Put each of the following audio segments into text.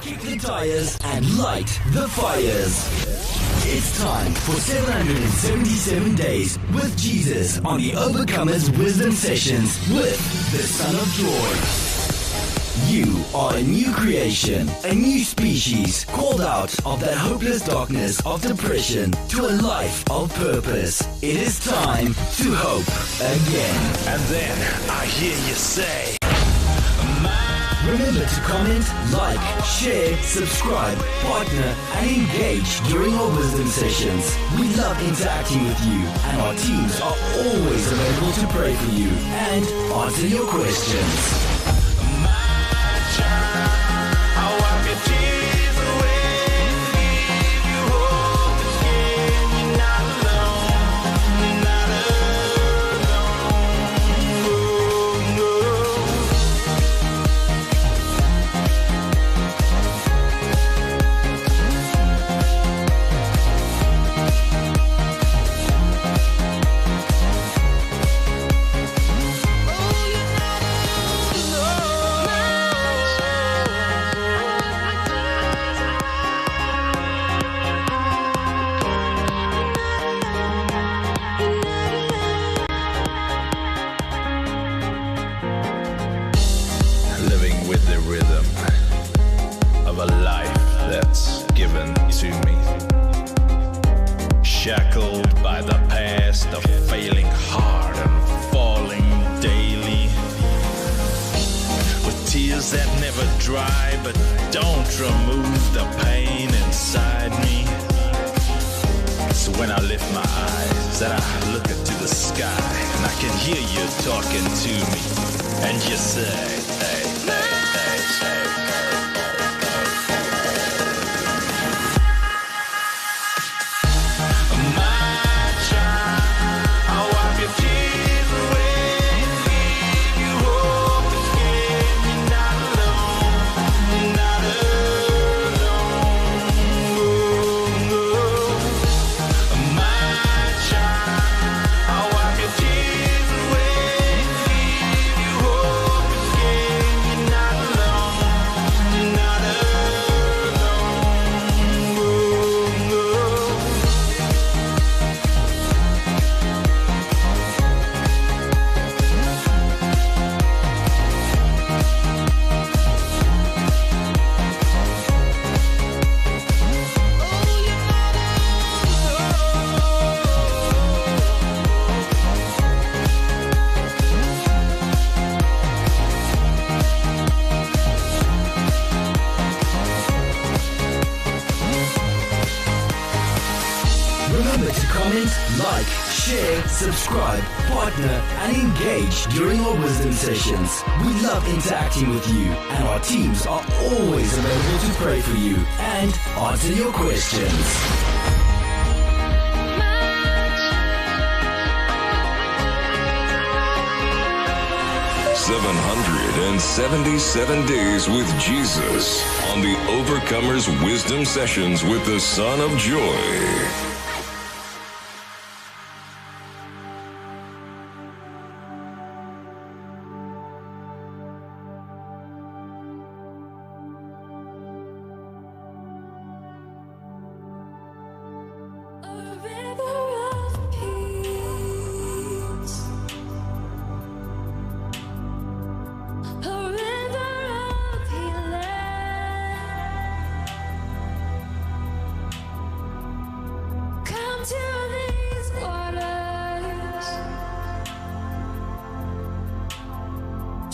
kick the tires, and light the fires. It's time for 777 Days with Jesus on the Overcomers Wisdom Sessions with the Son of Joy. You are a new creation, a new species, called out of that hopeless darkness of depression to a life of purpose. It is time to hope again. And then I hear you say, remember to comment, like, share, subscribe, partner, and engage during our wisdom sessions. We love interacting with you, and our teams are always available to pray for you and answer your questions. Shackled by the past, a failing heart and falling daily, with tears that never dry but don't remove the pain inside me. So when I lift my eyes and I look into the sky, and I can hear you talking to me, and you say, hey, hey, hey, hey. Remember to comment, like, share, subscribe, partner, and engage during our wisdom sessions. We love interacting with you, and our teams are always available to pray for you and answer your questions. 777 Days with Jesus on the Overcomers Wisdom Sessions with the Son of Joy.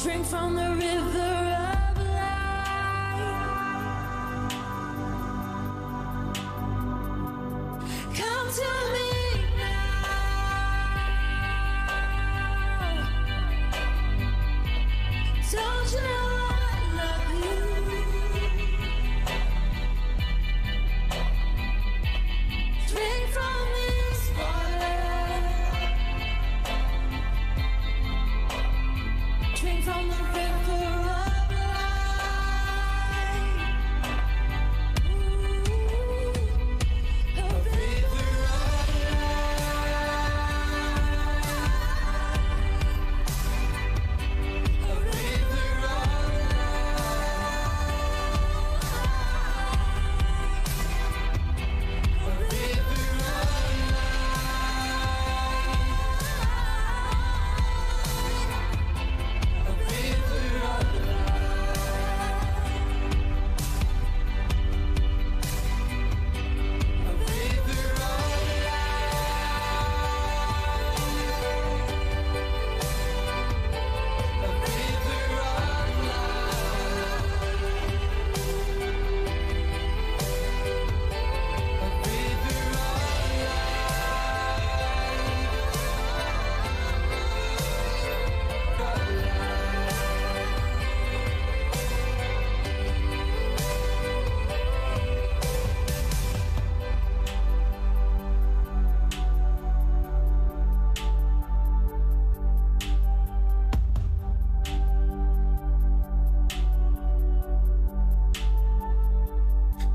Drink from the river of life. Come to me now. Don't you know I love you? Drink from this water. Drink from the river.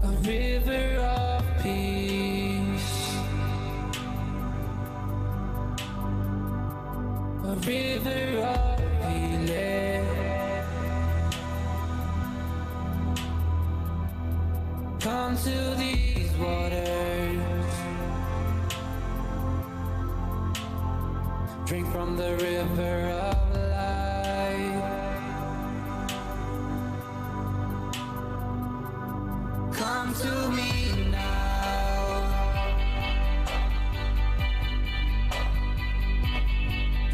a river of peace, a river of healing. Come to these waters, drink from the river of life. Come to me now.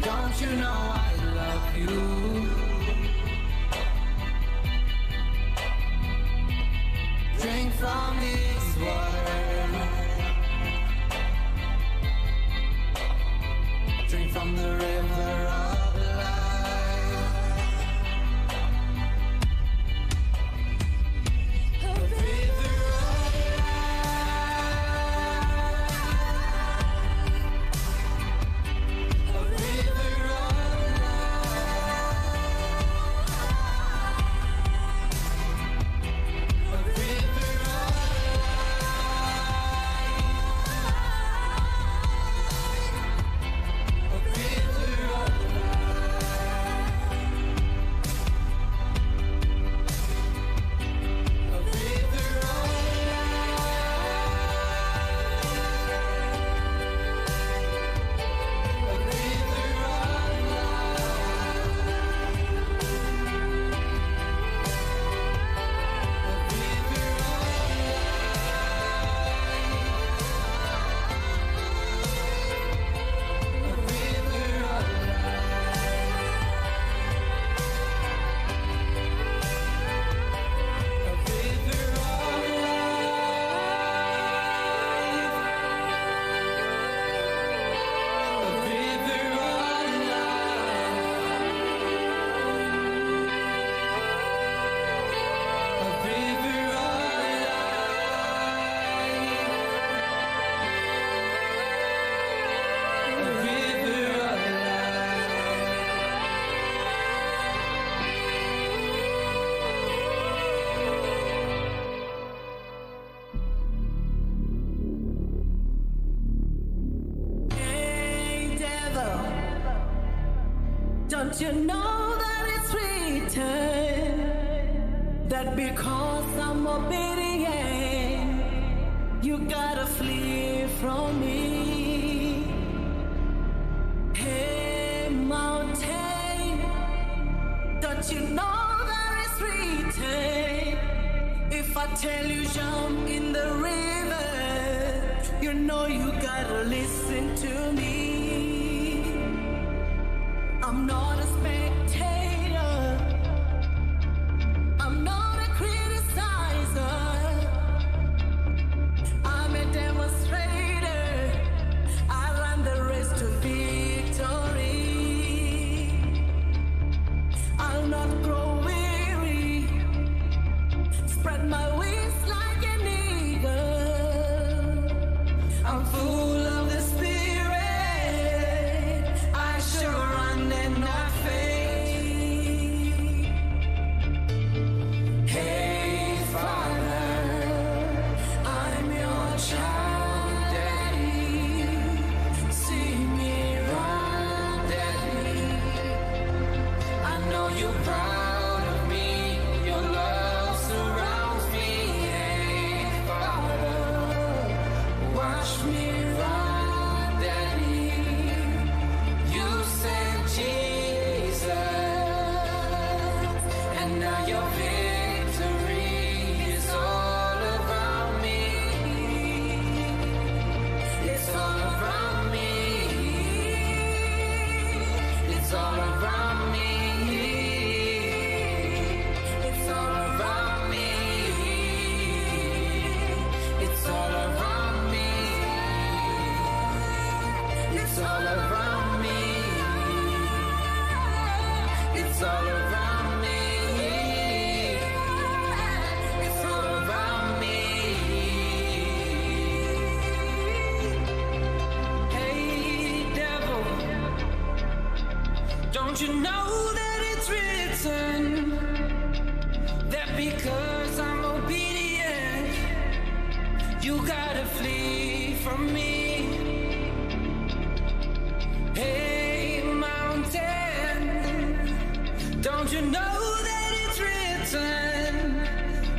Don't you know I love you? Drink from this water. Drink from the river of life. A river of life. A river of life. A river of life. A river of life. A river of Don't you know that it's written that because I'm obedient, you gotta flee from me? Hey, mountain, don't you know that it's written? If I tell you jump in the river, you know you gotta listen to me. I'm not a spectator, I'm not a criticizer, I'm a demonstrator. I run the race to victory. I'll not grow weary, spread my wings like an eagle. I'm full of the Spirit, I shall run and not faint. Hey Father, I'm your child, Daddy. See me run, Daddy. I know you're proud of me, your love surrounds me. Hey Father, watch me run, Daddy. You sent Jesus, and now your victory is all around me. It's all around me. It's all around me. It's all around me. It's all around me. It's all around me. It's all around me. It's all around me. Hey devil, don't you know that it's written that because I'm obedient, You gotta flee from me. Hey, mountain, don't you know that it's written?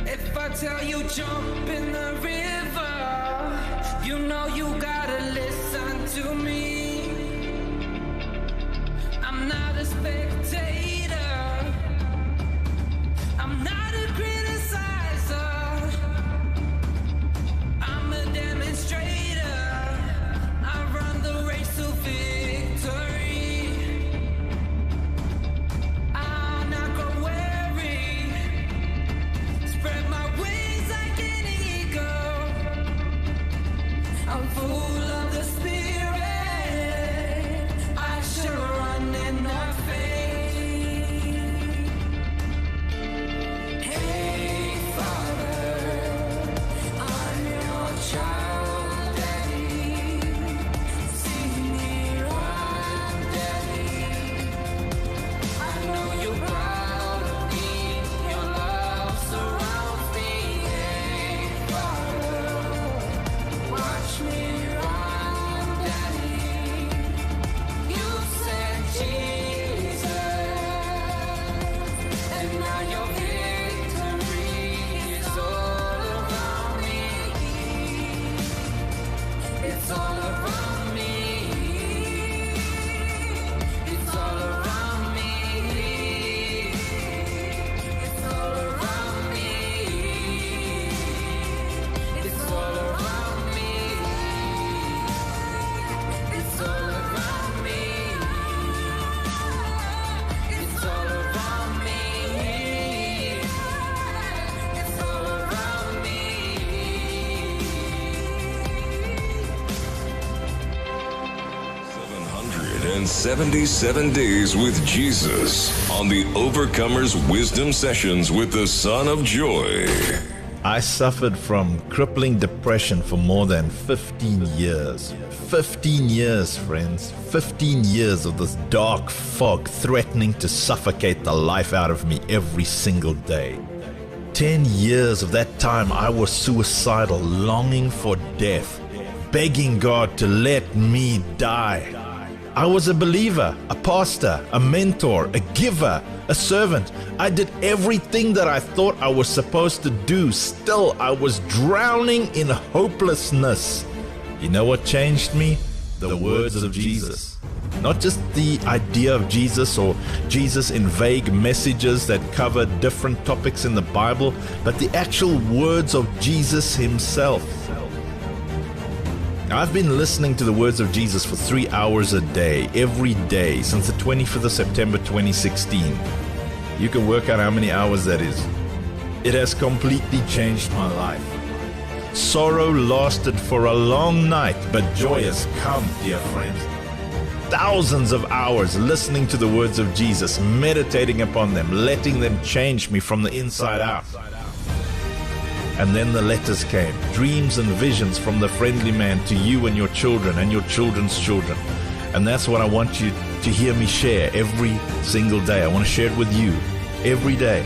If I tell you jump in the river, you know you gotta listen to me. I'm not a spectator, I'm not a criticizer, I'm a demonstrator. I run the race to victory. I'll not go weary, spread my wings like an eagle. I'm full of the Spirit, I shall run and not faint. Hey, Father, I'm your child, Daddy. See me run, Daddy. I know you're proud of me, your love surrounds me. Hey, Father, watch me run, Daddy. You said Jesus, and now your victory is all around me. It's all around me. It's all around me. It's all around me. It's all around me. It's all around me. It's all around me. It's all around me. 777 days with Jesus on the Overcomers Wisdom Sessions with the Son of Joy. I suffered from crippling depression for more than 15 years. 15 years, friends. 15 years of this dark fog threatening to suffocate the life out of me every single day. 10 years of that time I was suicidal, longing for death, begging God to let me die. I was a believer, a pastor, a mentor, a giver, a servant. I did everything that I thought I was supposed to do. Still, I was drowning in hopelessness. You know what changed me? The words of Jesus. Not just the idea of Jesus or Jesus in vague messages that cover different topics in the Bible, but the actual words of Jesus himself. I've been listening to the words of Jesus for 3 hours a day, every day, since the 25th of September 2016. You can work out how many hours that is. It has completely changed my life. Sorrow lasted for a long night, but joy has come, dear friends. Thousands of hours listening to the words of Jesus, meditating upon them, letting them change me from the inside out. And then the letters came, dreams and visions from the friendly man to you and your children and your children's children. And that's what I want you to hear me share every single day. I want to share it with you every day.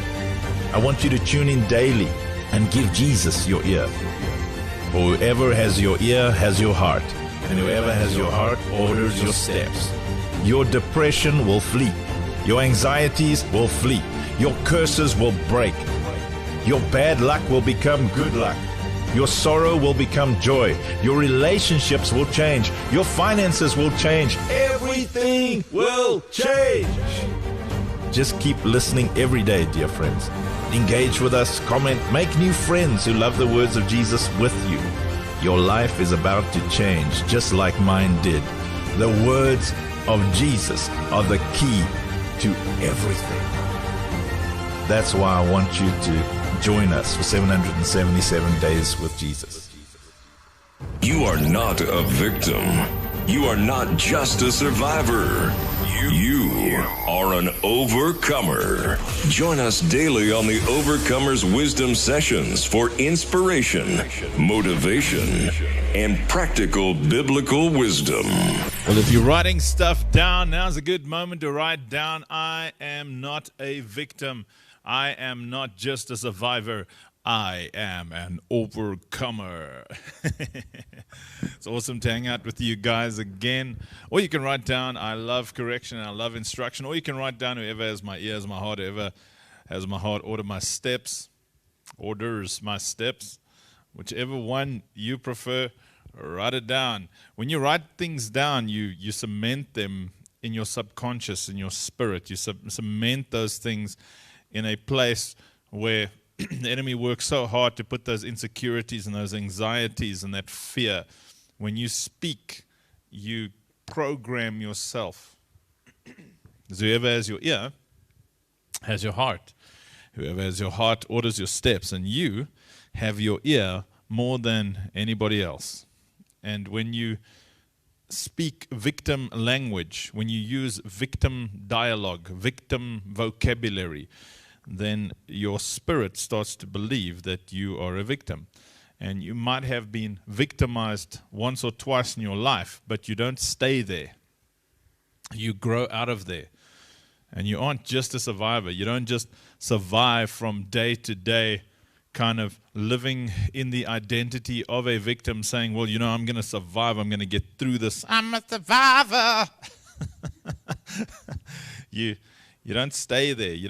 I want you to tune in daily and give Jesus your ear. For whoever has your ear has your heart, and whoever has your heart orders your steps. Your depression will flee. Your anxieties will flee. Your curses will break. Your bad luck will become good luck. Your sorrow will become joy. Your relationships will change. Your finances will change. Everything will change. Just keep listening every day, dear friends. Engage with us, comment, make new friends who love the words of Jesus with you. Your life is about to change, just like mine did. The words of Jesus are the key to everything. That's why I want you to join us for 777 days with Jesus. You are not a victim. You are not just a survivor. You are an overcomer. Join us daily on the Overcomers Wisdom Sessions for inspiration, motivation, and practical biblical wisdom. Well, if you're writing stuff down, now's a good moment to write down, I am not a victim. I am not just a survivor. I am an overcomer. It's awesome to hang out with you guys again. Or you can write down, I love correction and I love instruction. Or you can write down, whoever has my ears, my heart, whoever has my heart, orders my steps. Whichever one you prefer, write it down. When you write things down, you cement them in your subconscious, in your spirit. You cement those things in a place where the enemy works so hard to put those insecurities and those anxieties and that fear. When you speak, you program yourself. So whoever has your ear has your heart. Whoever has your heart orders your steps, and you have your ear more than anybody else. And when you speak victim language, when you use victim dialogue, victim vocabulary, then your spirit starts to believe that you are a victim. And you might have been victimized once or twice in your life, but you don't stay there. You grow out of there. And you aren't just a survivor. You don't just survive from day to day, kind of living in the identity of a victim, saying, well, you know, I'm going to survive. I'm going to get through this. I'm a survivor. You don't stay there. You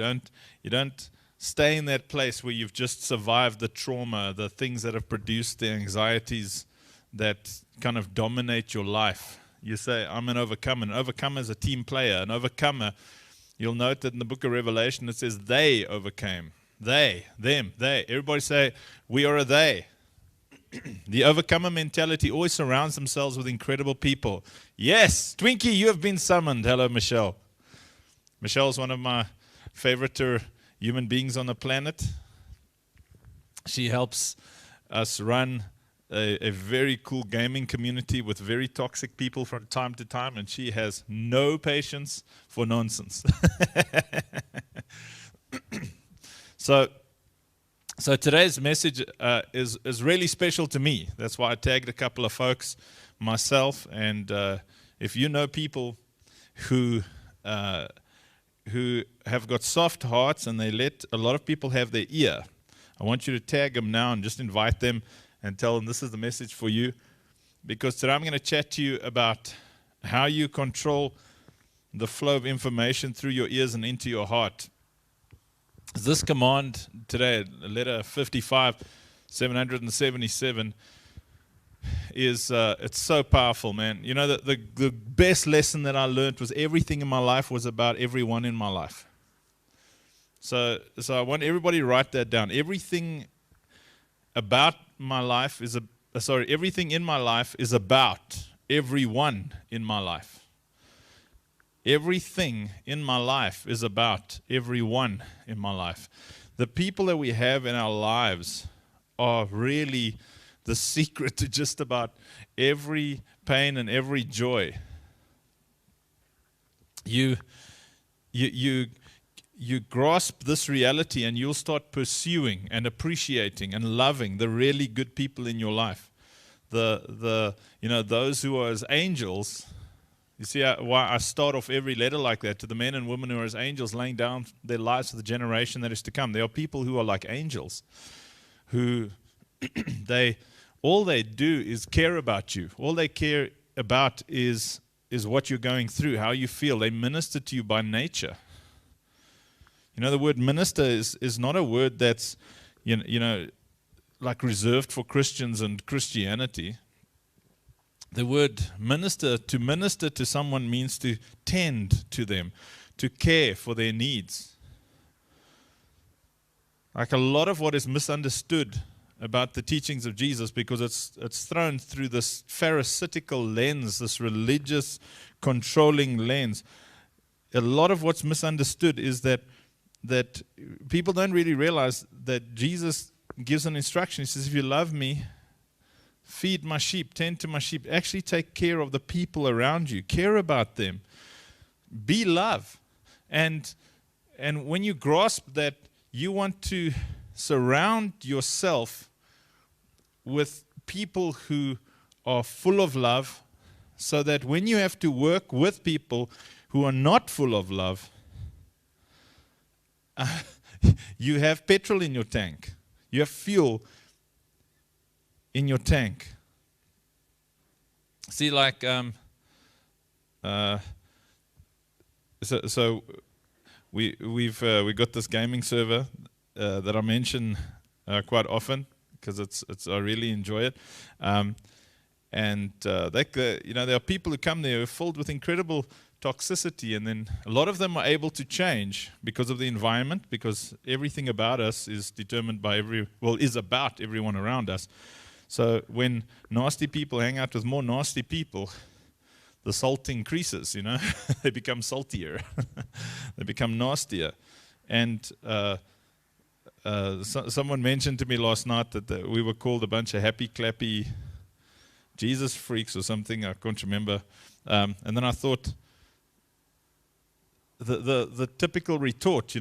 don't stay in that place where you've just survived the trauma, the things that have produced the anxieties that kind of dominate your life. You say, I'm an overcomer. An overcomer is a team player. An overcomer, you'll note that in the book of Revelation, it says they overcame. They, them, they. Everybody say, we are a they. The overcomer mentality always surrounds themselves with incredible people. Yes, Twinkie, you have been summoned. Hello, Michelle. Michelle's one of my favorite human beings on the planet. She helps us run a very cool gaming community with very toxic people from time to time, and she has no patience for nonsense. So today's message is really special to me. That's why I tagged a couple of folks myself, and if you know people who have got soft hearts and they let a lot of people have their ear, I want you to tag them now and just invite them and tell them this is the message for you. Because today I'm going to chat to you about how you control the flow of information through your ears and into your heart. This command today, letter 55, 777, is it's so powerful, man. You know, the best lesson that I learned was everything in my life was about everyone in my life. So I want everybody to write that down. Everything about my life is everything in my life is about everyone in my life. Everything in my life is about everyone in my life. The people that we have in our lives are really the secret to just about every pain and every joy. You grasp this reality and you'll start pursuing and appreciating and loving the really good people in your life. Those who are as angels. You see why I start off every letter like that, to the men and women who are as angels, laying down their lives for the generation that is to come. There are people who are like angels, who all they do is care about you. All they care about is what you're going through, how you feel. They minister to you by nature. You know, the word minister is not a word that's like reserved for Christians and Christianity. The word minister to someone means to tend to them, to care for their needs. Like a lot of what is misunderstood about the teachings of Jesus, because it's thrown through this pharisaical lens, this religious controlling lens. A lot of what's misunderstood is that people don't really realize that Jesus gives an instruction. He says, if you love me, feed my sheep, tend to my sheep. Actually take care of the people around you. Care about them. Be love. And when you grasp that, you want to surround yourself with people who are full of love, so that when you have to work with people who are not full of love, you have petrol in your tank. You have fuel in your tank. See, like, so we got this gaming server that I mention quite often because I really enjoy it. And there are people who come there who are filled with incredible toxicity, and then a lot of them are able to change because of the environment, because everything about us is determined by is about everyone around us. So when nasty people hang out with more nasty people, the salt increases, they become saltier, they become nastier. And someone mentioned to me last night that we were called a bunch of happy, clappy Jesus freaks or something. I can't remember. And then I thought, the typical retort,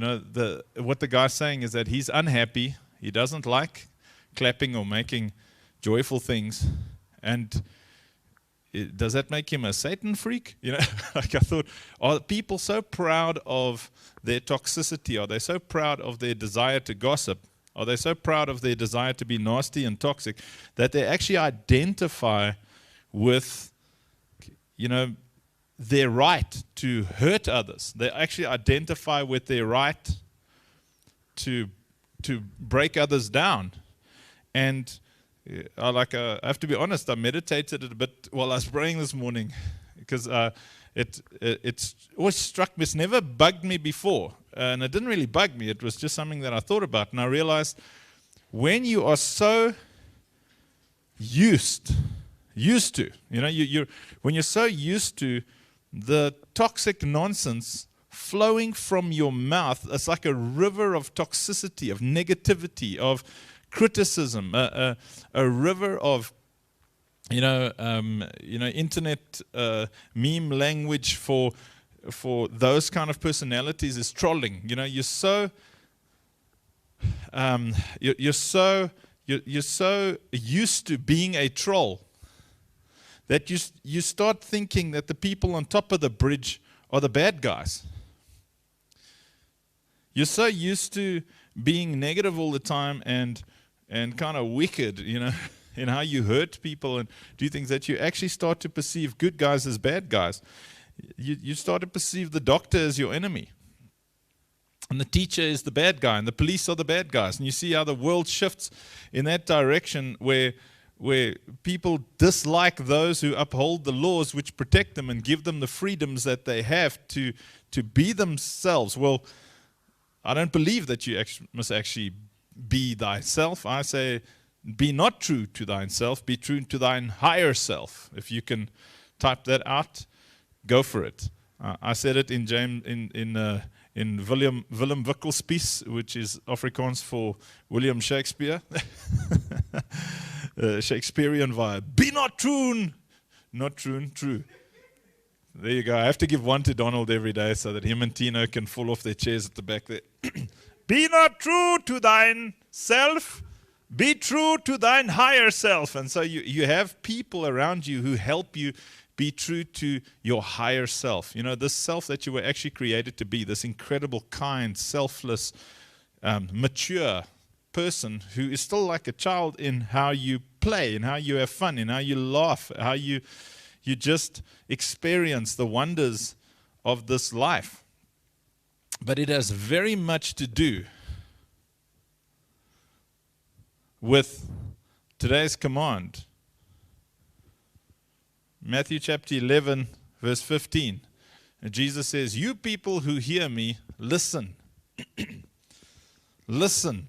what the guy's saying is that he's unhappy. He doesn't like clapping or making joyful things. And does that make him a Satan freak? Like I thought, are people so proud of their toxicity? Are they so proud of their desire to gossip? Are they so proud of their desire to be nasty and toxic that they actually identify with, their right to hurt others? They actually identify with their right to break others down. And I have to be honest, I meditated a bit while I was praying this morning, because it's always struck me. It's never bugged me before, and it didn't really bug me. It was just something that I thought about, and I realized when you are so used to, when you're so used to the toxic nonsense flowing from your mouth, it's like a river of toxicity, of negativity, of criticism, a river of internet meme language for those kind of personalities is trolling. You're so used to being a troll that you start thinking that the people on top of the bridge are the bad guys. You're so used to being negative all the time and kind of wicked, in how you hurt people and do things, that you actually start to perceive good guys as bad guys. You start to perceive the doctor as your enemy, and the teacher is the bad guy, and the police are the bad guys. And you see how the world shifts in that direction, where people dislike those who uphold the laws which protect them and give them the freedoms that they have to be themselves. Well, I don't believe that you must actually be thyself. I say, be not true to thyself, be true to thine higher self. If you can type that out, go for it. I said it in Willem Wickel's piece, which is Afrikaans for William Shakespeare. Shakespearean vibe. Be not true, true. There you go. I have to give one to Donald every day so that him and Tino can fall off their chairs at the back there. Be not true to thine self, be true to thine higher self. And so you have people around you who help you be true to your higher self. This self that you were actually created to be, this incredible, kind, selfless, mature person who is still like a child in how you play, in how you have fun, in how you laugh, how you just experience the wonders of this life. But it has very much to do with today's command. Matthew chapter 11, verse 15. And Jesus says, you people who hear me, listen. Listen.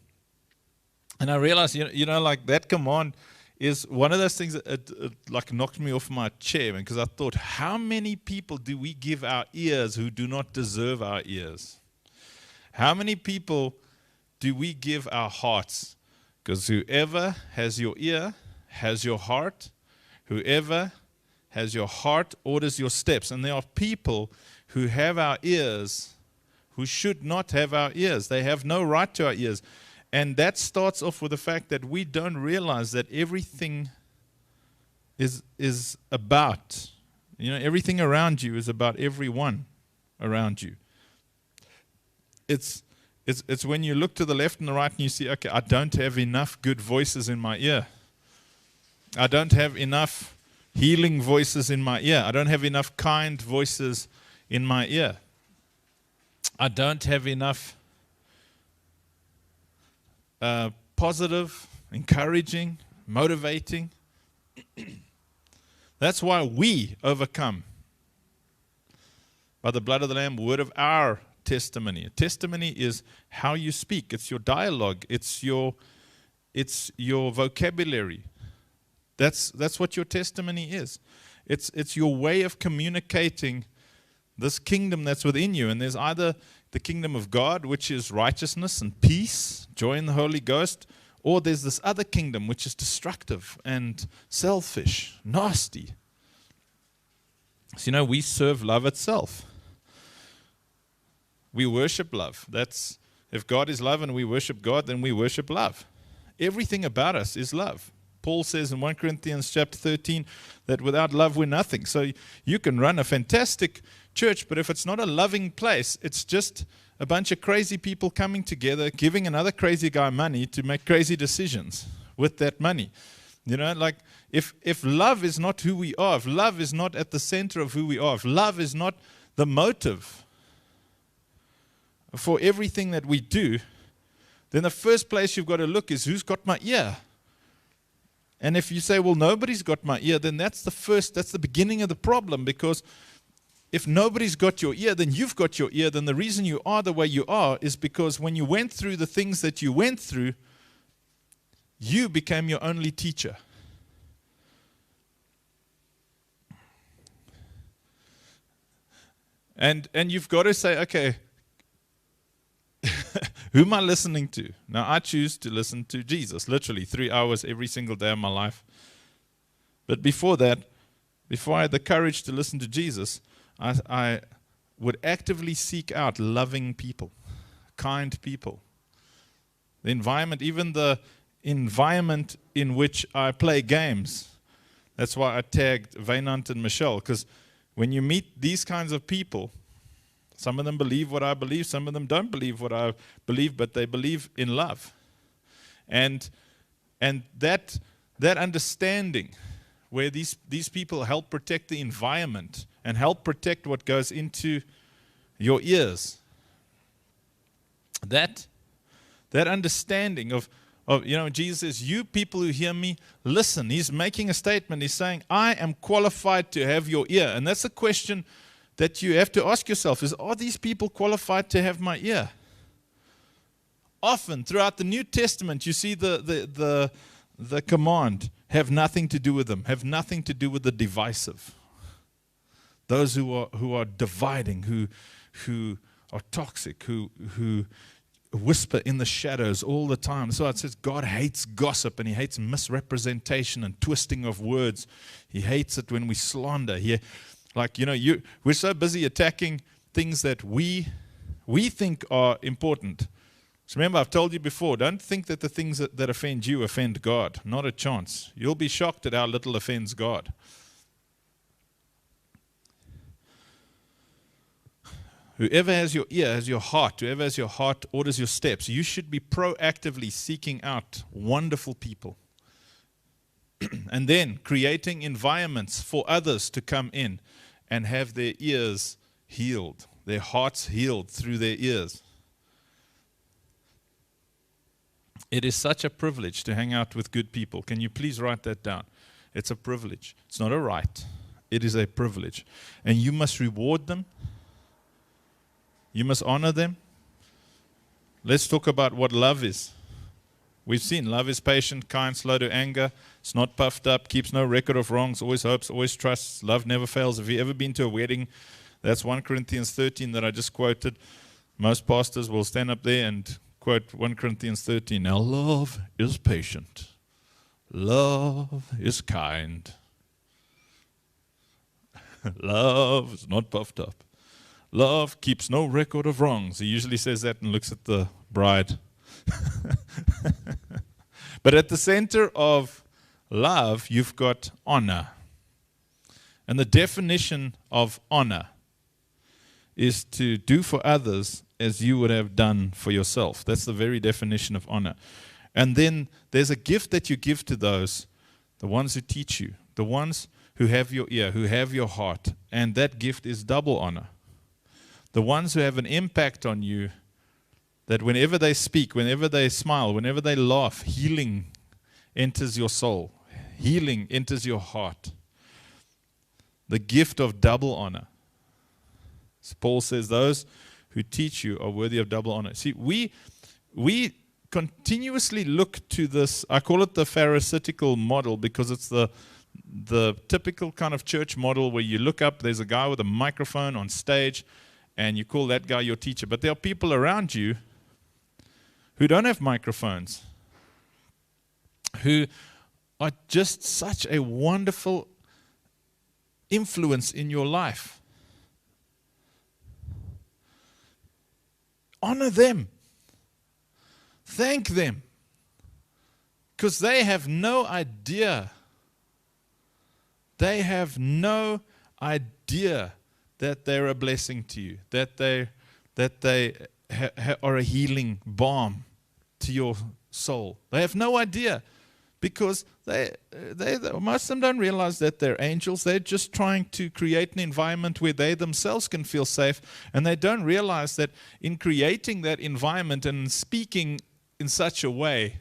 And I realized, like that command is one of those things that it like knocked me off my chair, because I thought, how many people do we give our ears who do not deserve our ears? How many people do we give our hearts? Because whoever has your ear has your heart. Whoever has your heart orders your steps. And there are people who have our ears who should not have our ears. They have no right to our ears. And that starts off with the fact that we don't realize that everything is about, everything around you is about everyone around you. It's It's when you look to the left and the right and you see, okay, I don't have enough good voices in my ear. I don't have enough healing voices in my ear. I don't have enough kind voices in my ear. I don't have enough positive, encouraging, motivating. That's why we overcome by the blood of the Lamb, word of our testimony. A testimony is how you speak. It's your dialogue. It's your vocabulary. That's what your testimony is. It's your way of communicating this kingdom that's within you. And there's either the kingdom of God, which is righteousness and peace, joy in the Holy Ghost, or there's this other kingdom which is destructive and selfish, nasty. So, we serve love itself. We worship love. That's, if God is love and we worship God, then we worship love. Everything about us is love. Paul says in 1 Corinthians chapter 13 that without love we're nothing. So you can run a fantastic church, but if it's not a loving place, it's just a bunch of crazy people coming together, giving another crazy guy money to make crazy decisions with that money. Like if love is not who we are, if love is not at the center of who we are, if love is not the motive for everything that we do, then the first place you've got to look is who's got my ear. And if you say, well, nobody's got my ear, then that's the beginning of the problem, because if nobody's got your ear, then you've got your ear. Then the reason you are the way you are is because when you went through the things that you went through, you became your only teacher. And you've got to say, okay, who am I listening to? Now, I choose to listen to Jesus, literally 3 hours every single day of my life. But before that, before I had the courage to listen to Jesus, I would actively seek out loving people, kind people. The environment, even the environment in which I play games. That's why I tagged Vaynant and Michelle, because when you meet these kinds of people, some of them believe what I believe, some of them don't believe what I believe, but they believe in love. And that understanding, where these people help protect the environment and help protect what goes into your ears, that understanding of Jesus says, you people who hear me, listen. He's making a statement. He's saying, I am qualified to have your ear. And that's a question that you have to ask yourself is, are these people qualified to have my ear? Often throughout the New Testament, you see the command, have nothing to do with them, have nothing to do with the divisive. Those who are dividing, who are toxic, who whisper in the shadows all the time. So it says God hates gossip, and He hates misrepresentation and twisting of words. He hates it when we slander. We're so busy attacking things that we think are important. So remember, I've told you before, don't think that the things that offend you offend God. Not a chance. You'll be shocked at how little offends God. Whoever has your ear has your heart. Whoever has your heart orders your steps. You should be proactively seeking out wonderful people. And then creating environments for others to come in and have their ears healed, their hearts healed through their ears. It is such a privilege to hang out with good people. Can you please write that down? It's a privilege. It's not a right. It is a privilege. And you must reward them. You must honor them. Let's talk about what love is. We've seen love is patient, kind, slow to anger. It's not puffed up, keeps no record of wrongs, always hopes, always trusts. Love never fails. Have you ever been to a wedding? That's 1 Corinthians 13 that I just quoted. Most pastors will stand up there and quote 1 Corinthians 13. Now, love is patient. Love is kind. Love is not puffed up. Love keeps no record of wrongs. He usually says that and looks at the bride. But at the center of love, you've got honor. And the definition of honor is to do for others as you would have done for yourself. That's the very definition of honor. And then there's a gift that you give to those, the ones who teach you, the ones who have your ear, who have your heart. And that gift is double honor. The ones who have an impact on you, that whenever they speak, whenever they smile, whenever they laugh, healing enters your soul. Healing enters your heart. The gift of double honor. So Paul says those who teach you are worthy of double honor. See, we continuously look to this, I call it the Pharisaical model, because it's the typical kind of church model where you look up, there's a guy with a microphone on stage, and you call that guy your teacher. But there are people around you who don't have microphones, who are just such a wonderful influence in your life. Honor them. Thank them. Because they have no idea. They have no idea that they're a blessing to you, that they are a healing balm to your soul. They have no idea, because they most of them don't realize that they're angels. They're just trying to create an environment where they themselves can feel safe, and they don't realize that in creating that environment and speaking in such a way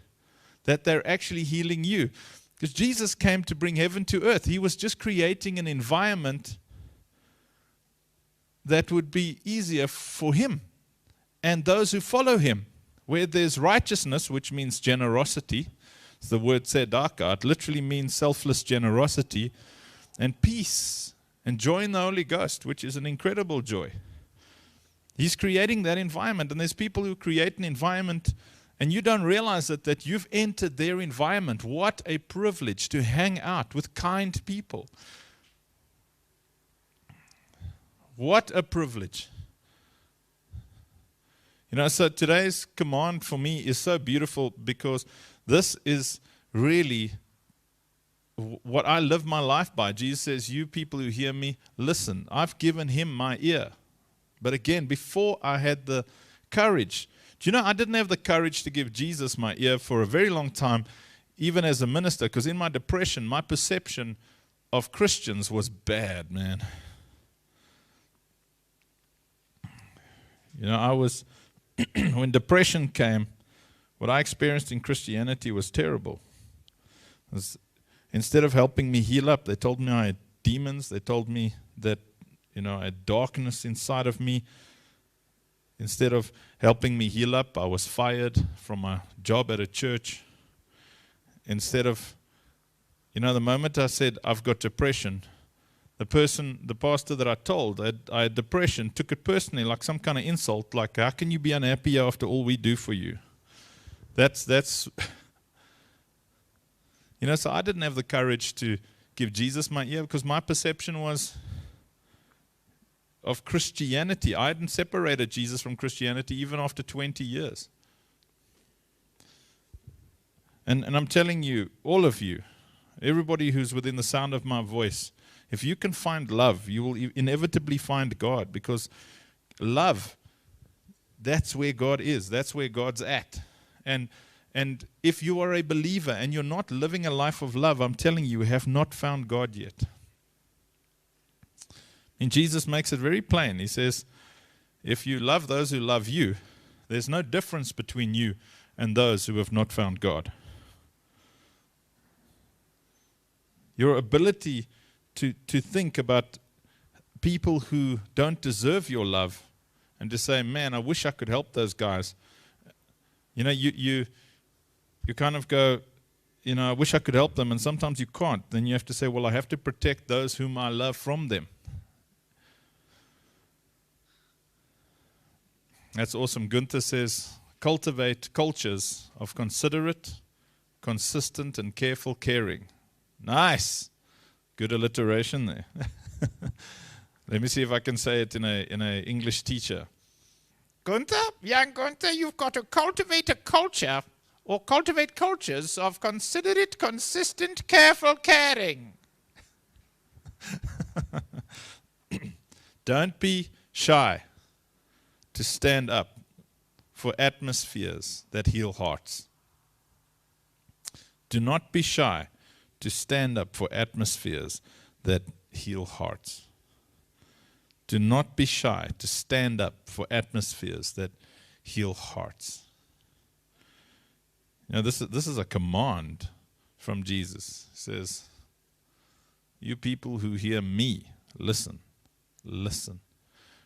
that they're actually healing you. Because Jesus came to bring heaven to earth. He was just creating an environment that would be easier for him and those who follow him. Where there's righteousness, which means generosity, the word tzedakah, it literally means selfless generosity, and peace and joy in the Holy Ghost, which is an incredible joy. He's creating that environment, and there's people who create an environment and you don't realize that you've entered their environment. What a privilege to hang out with kind people. What a privilege. You know, so today's command for me is so beautiful, because this is really what I live my life by. Jesus says, you people who hear me, listen. I've given him my ear. But again, before I had the courage. Do you know, I didn't have the courage to give Jesus my ear for a very long time, even as a minister, because in my depression, my perception of Christians was bad, man. You know, I was, when depression came, what I experienced in Christianity was terrible. Instead of helping me heal up, they told me I had demons. They told me that, you know, I had darkness inside of me. Instead of helping me heal up, I was fired from my job at a church. Instead of, you know, the moment I said, I've got depression, the pastor that I told I had depression took it personally, like some kind of insult, like, how can you be unhappy after all we do for you? That's you know, so I didn't have the courage to give Jesus my ear, because my perception was of Christianity. I hadn't separated Jesus from Christianity even after 20 years. And I'm telling you, all of you, everybody who's within the sound of my voice, if you can find love, you will inevitably find God, because love, that's where God is. That's where God's at. And if you are a believer and you're not living a life of love, I'm telling you, you have not found God yet. And Jesus makes it very plain. He says, if you love those who love you, there's no difference between you and those who have not found God. Your ability to think about people who don't deserve your love and to say, man, I wish I could help those guys. You know, you kind of go, you know, I wish I could help them, and sometimes you can't. Then you have to say, well, I have to protect those whom I love from them. That's awesome. Gunther says, cultivate cultures of considerate, consistent, and careful caring. Nice. Good alliteration there. Let me see if I can say it in a English teacher. Gunther, young Gunther, you've got to cultivate a culture, or cultivate cultures of considerate, consistent, careful caring. Don't be shy to stand up for atmospheres that heal hearts. Do not be shy to stand up for atmospheres that heal hearts. Do not be shy to stand up for atmospheres that heal hearts. You know, this is a command from Jesus. He says, you people who hear me, listen, listen.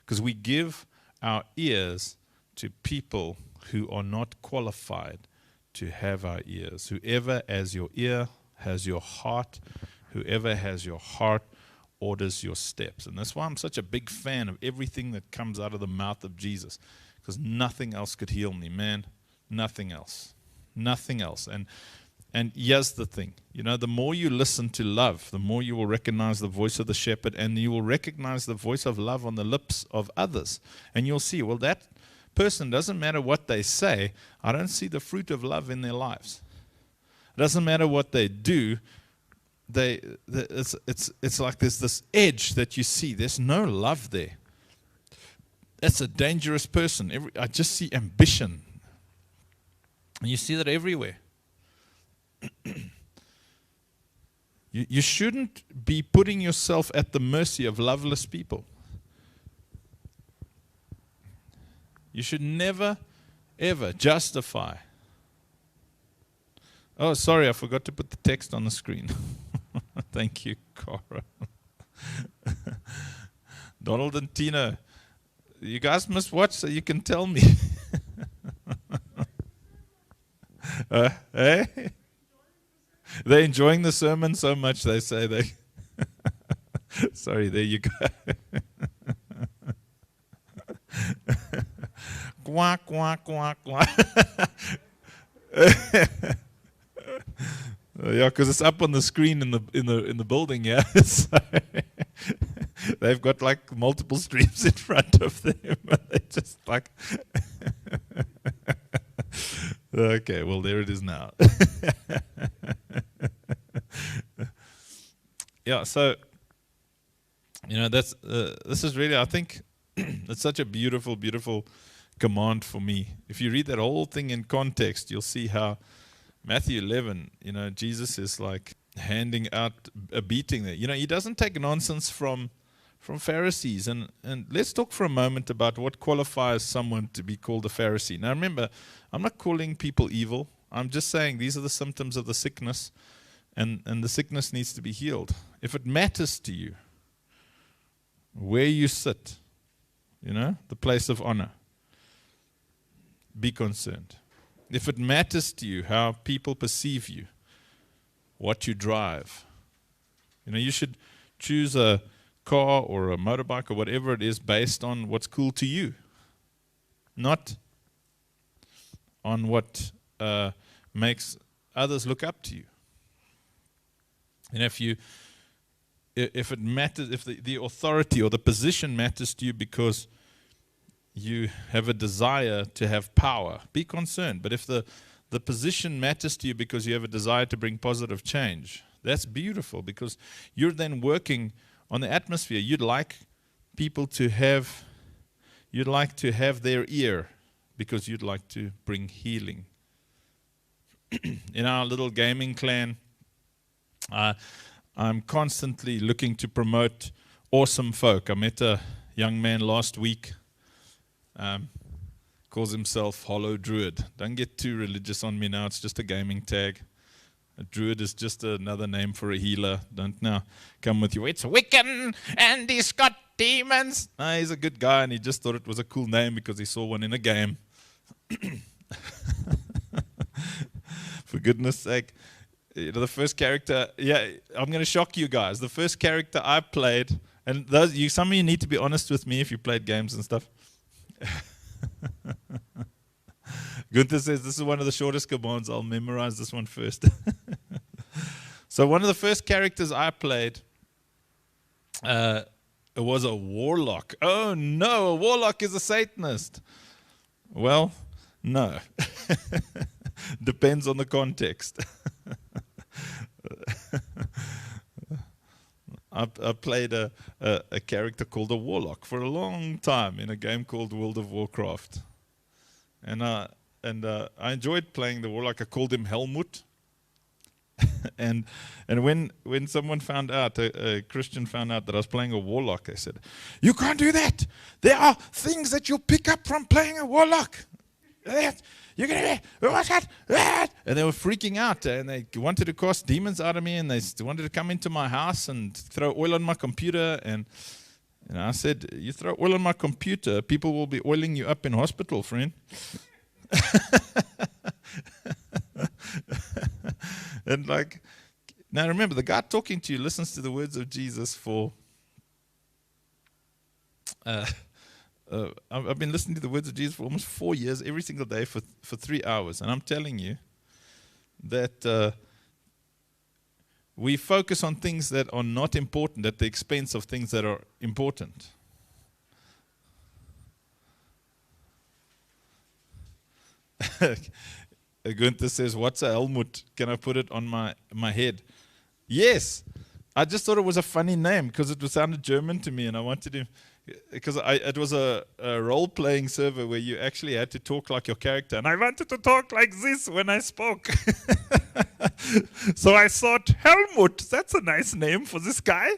Because we give our ears to people who are not qualified to have our ears. Whoever has your ear has your heart. Whoever has your heart orders your steps. And that's why I'm such a big fan of everything that comes out of the mouth of Jesus. Because nothing else could heal me, man. Nothing else. Nothing else. And here's the thing. You know, the more you listen to love, the more you will recognize the voice of the shepherd, and you will recognize the voice of love on the lips of others. And you'll see, well, that person, doesn't matter what they say, I don't see the fruit of love in their lives. It doesn't matter what they do, it's like there's this edge that you see. There's no love there. That's a dangerous person. I just see ambition. And you see that everywhere. You shouldn't be putting yourself at the mercy of loveless people. You should never, ever justify. Oh, sorry, I forgot to put the text on the screen. Thank you, Cara. Donald and Tina, you guys must watch so you can tell me. Hey? They're enjoying the sermon so much, they say they. Sorry, there you go. Quack, quack, quack, quack. Yeah, because it's up on the screen in the building. Yeah, so they've got like multiple streams in front of them. They just like. Okay, well there it is now. Yeah, so you know this is really, I think, it's such a beautiful, beautiful command for me. If you read that whole thing in context, you'll see how Matthew 11, you know, Jesus is like handing out a beating there. You know, he doesn't take nonsense from Pharisees. And let's talk for a moment about what qualifies someone to be called a Pharisee. Now remember, I'm not calling people evil. I'm just saying these are the symptoms of the sickness, and the sickness needs to be healed. If it matters to you where you sit, you know, the place of honor, be concerned. If it matters to you how people perceive you, what you drive, you know, you should choose a car or a motorbike or whatever it is based on what's cool to you, not on what makes others look up to you. And if it matters, if the authority or the position matters to you because you have a desire to have power, be concerned. But if the position matters to you because you have a desire to bring positive change, that's beautiful, because you're then working on the atmosphere. You'd like people to have, you'd like to have their ear because you'd like to bring healing. In our little gaming clan, I'm constantly looking to promote awesome folk. I met a young man last week, calls himself Hollow Druid. Don't get too religious on me now, it's just a gaming tag. A druid is just another name for a healer. Don't now come with you, it's Wiccan and he's got demons. No, he's a good guy and he just thought it was a cool name because he saw one in a game. For goodness sake. You know, the first character, yeah, I'm going to shock you guys. The first character I played, and some of you need to be honest with me if you played games and stuff. Gunther says, this is one of the shortest commands. I'll memorize this one first. So one of the first characters I played was a warlock. Oh no, a warlock is a Satanist. Well, no. Depends on the context. I played a character called a warlock for a long time in a game called World of Warcraft. And I enjoyed playing the warlock. I called him Helmut. and when someone found out, a Christian found out that I was playing a warlock, they said, "You can't do that. There are things that you'll pick up from playing a warlock. You're going to be, what's that? And they were freaking out, and they wanted to cast demons out of me, and they wanted to come into my house and throw oil on my computer. And I said, "You throw oil on my computer, people will be oiling you up in hospital, friend." And now remember, the guy talking to you listens to the words of Jesus for I've been listening to the words of Jesus for almost 4 years, every single day for 3 hours. And I'm telling you that we focus on things that are not important at the expense of things that are important. Gunther says, "What's a helmet? Can I put it on my head?" Yes. I just thought it was a funny name because it sounded German to me, and I wanted to, because it was a role-playing server where you actually had to talk like your character, and I wanted to talk like this when I spoke. So I thought, Helmut, that's a nice name for this guy.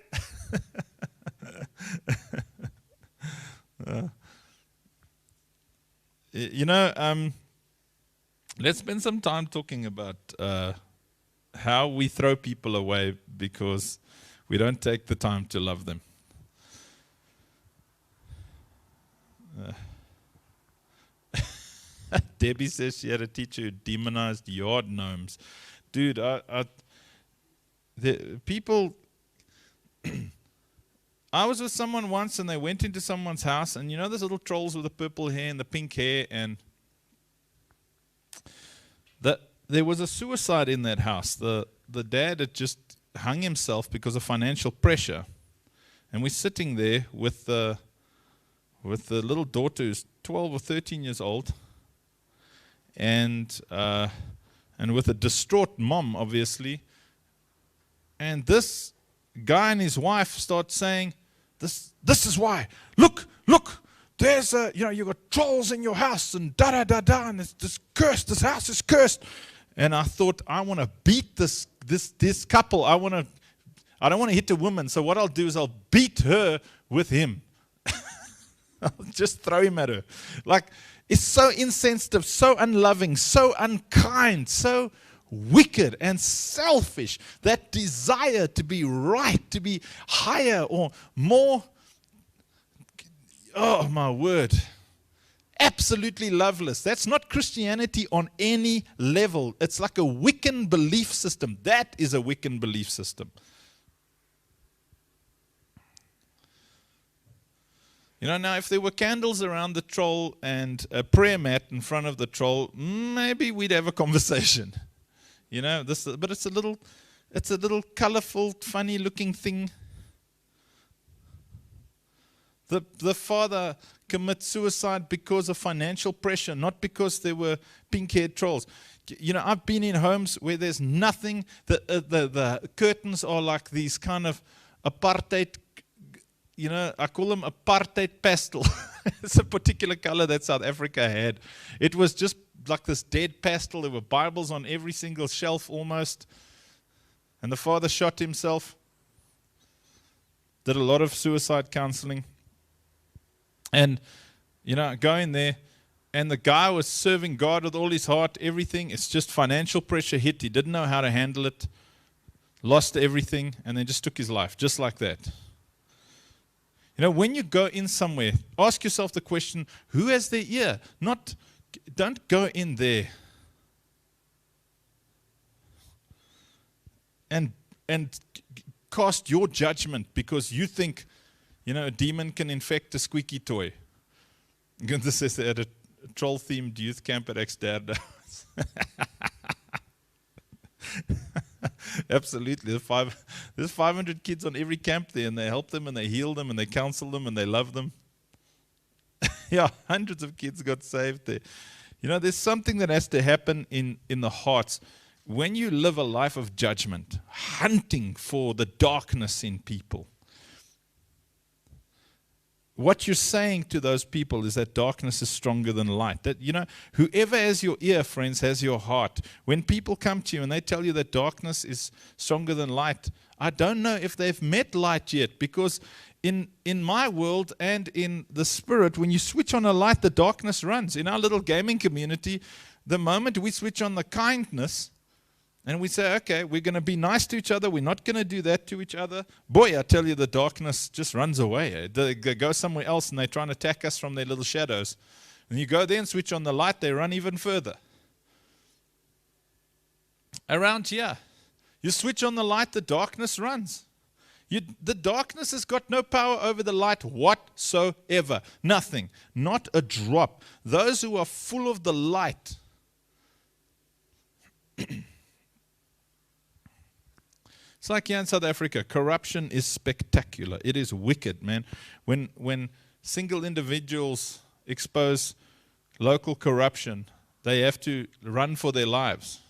Let's spend some time talking about how we throw people away because we don't take the time to love them. Debbie says she had a teacher who demonized yard gnomes. Dude, the people... I was with someone once and they went into someone's house, and you know those little trolls with the purple hair and the pink hair, and there was a suicide in that house. The dad had just hung himself because of financial pressure, and we're sitting there with the little daughter who's 12 or 13 years old, and with a distraught mom, obviously. And this guy and his wife start saying, "This is why. Look. There's you got trolls in your house and da da da, and it's just cursed. This house is cursed." And I thought, I want to beat this couple. I don't want to hit a woman. So what I'll do is I'll beat her with him. I'll just throw him at her. Like, it's so insensitive, so unloving, so unkind, so wicked and selfish. That desire to be right, to be higher or more. Oh, my word. Absolutely loveless. That's not Christianity on any level. It's like a Wiccan belief system. That is a Wiccan belief system. Now if there were candles around the troll and a prayer mat in front of the troll, maybe we'd have a conversation. But it's a little colorful, funny-looking thing. The father commits suicide because of financial pressure, not because there were pink-haired trolls. I've been in homes where there's nothing. The curtains are like these kind of apartheid. I call them apartheid pastel. It's a particular color that South Africa had. It was just like this dead pastel. There were Bibles on every single shelf almost. And the father shot himself. Did a lot of suicide counseling. And, go in there, and the guy was serving God with all his heart, everything. It's just financial pressure hit. He didn't know how to handle it, lost everything, and then just took his life, just like that. When you go in somewhere, ask yourself the question, who has their ear? Don't go in there and cast your judgment because you think, a demon can infect a squeaky toy. Gunther says they had a troll-themed youth camp at Exterda. Absolutely. There's 500 kids on every camp there, and they help them, and they heal them, and they counsel them, and they love them. Yeah, hundreds of kids got saved there. There's something that has to happen in the hearts. when you live a life of judgment, hunting for the darkness in people, what you're saying to those people is that darkness is stronger than light. That, whoever has your ear, friends, has your heart. When people come to you and they tell you that darkness is stronger than light, I don't know if they've met light yet, because in my world and in the spirit, when you switch on a light, the darkness runs. In our little gaming community, the moment we switch on the kindness, and we say, okay, we're going to be nice to each other. We're not going to do that to each other. Boy, I tell you, the darkness just runs away. They go somewhere else and they try and attack us from their little shadows. And you go there and switch on the light, they run even further. Around here, you switch on the light, the darkness runs. The darkness has got no power over the light whatsoever. Nothing. Not a drop. Those who are full of the light, it's like here in South Africa, corruption is spectacular. It is wicked, man. When single individuals expose local corruption, they have to run for their lives.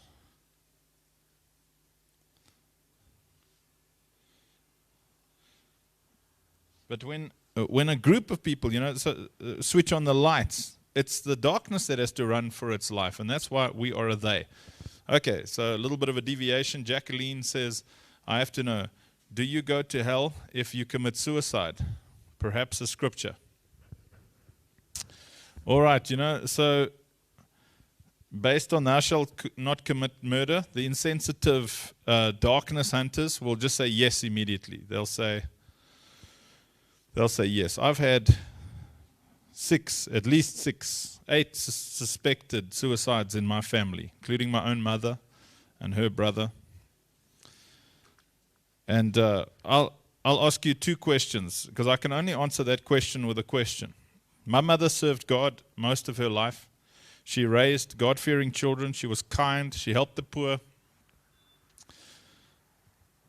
But when a group of people, switch on the lights, it's the darkness that has to run for its life, and that's why we are a they. Okay, so a little bit of a deviation. Jacqueline says, I have to know, do you go to hell if you commit suicide? Perhaps a scripture. All right, so based on thou shalt not commit murder, the insensitive darkness hunters will just say yes immediately. They'll say yes. I've had at least 8 suspected suicides in my family, including my own mother and her brother. And I'll ask you 2 questions, because I can only answer that question with a question. My mother served God most of her life. She raised God-fearing children. She was kind. She helped the poor.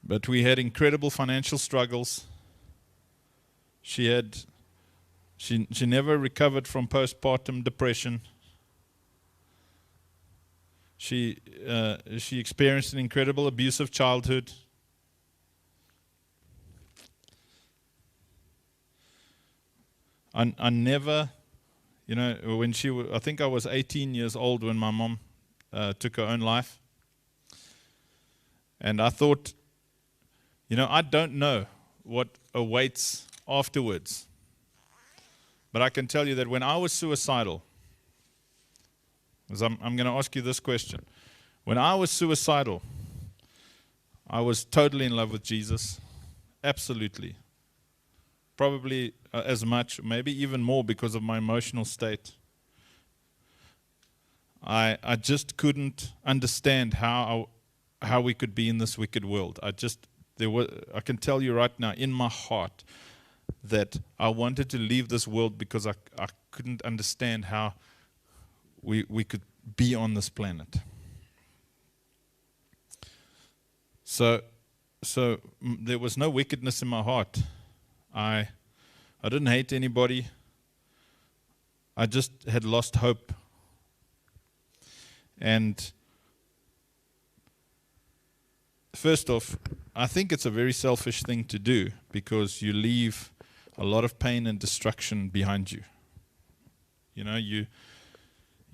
But we had incredible financial struggles. She never recovered from postpartum depression. She experienced an incredible abusive childhood. I never, when I think I was 18 years old when my mom took her own life. And I thought, I don't know what awaits afterwards. But I can tell you that when I was suicidal, because I'm going to ask you this question. When I was suicidal, I was totally in love with Jesus. Absolutely. Probably as much, maybe even more, because of my emotional state. I just couldn't understand how we could be in this wicked world. I can tell you right now, in my heart, that I wanted to leave this world because I couldn't understand how we could be on this planet. So there was no wickedness in my heart. I didn't hate anybody. I just had lost hope. And first off, I think it's a very selfish thing to do, because you leave a lot of pain and destruction behind you.